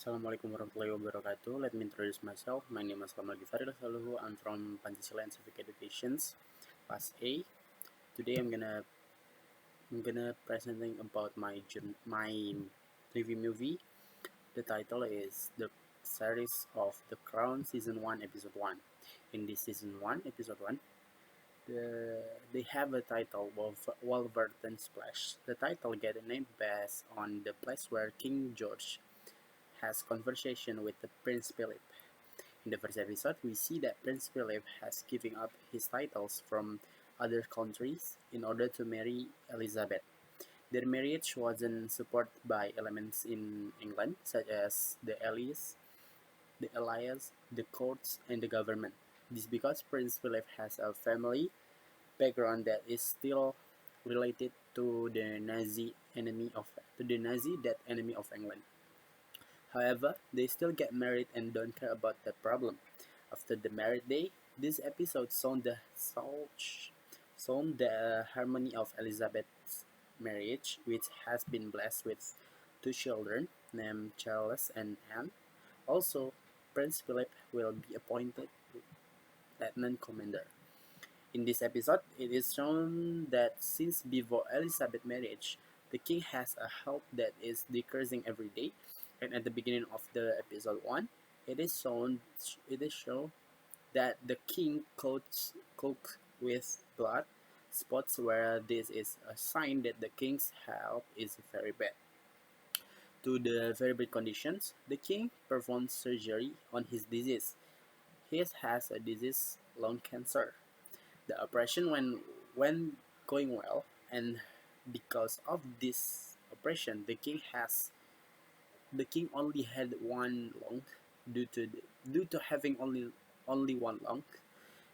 Assalamualaikum warahmatullahi wabarakatuh. Let me introduce myself. My name is Aslam Gifari, Lestaluhu. I'm from Pancasila and Civic Educations, Class A. Today I'm gonna presenting about my review movie. The title is The Series of The Crown Season 1 Episode 1. In this Season 1 Episode 1, they have a title of Wolverton Splash. The title get a name based on the place where King George has conversation with the Prince Philip. In the first episode, we see that Prince Philip has given up his titles from other countries in order to marry Elizabeth. Their marriage wasn't supported by elements in England, such as the allies, the courts, and the government. This because Prince Philip has a family background that is still related to the Nazi that enemy of England. However, they still get married and don't care about that problem. After the married day, this episode shown the harmony of Elizabeth's marriage, which has been blessed with two children named Charles and Anne. Also, Prince Philip will be appointed lieutenant commander. In this episode, it is shown that since before Elizabeth's marriage, the king has a health that is decreasing every day, and at the beginning of the episode 1, it is shown that the king coats with blood spots where this is a sign that the king's health is very bad. To the very bad conditions, the king performs surgery on his disease. He has a disease lung cancer. The operation went going well, and because of this operation, the king only had one lung due to having only one lung.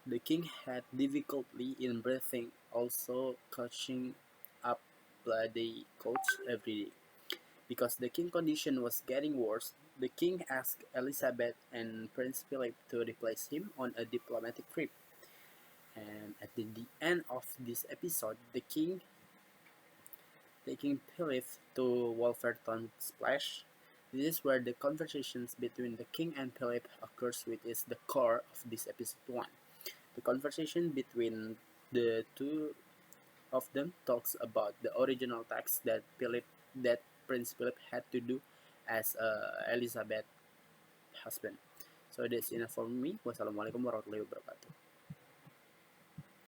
The king had difficulty in breathing, also catching up bloody coughs every day. Because the king condition was getting worse, the king asked Elizabeth and Prince Philip to replace him on a diplomatic trip. And at the end of this episode, the king taking Philip to Wolverton Splash. This is where the conversations between the king and Philip occurs, which is the core of this episode 1. The conversation between the two of them talks about the original tax that Prince Philip had to do as Elizabeth husband. So that's enough for me. Wassalamualaikum warahmatullahi wabarakatuh.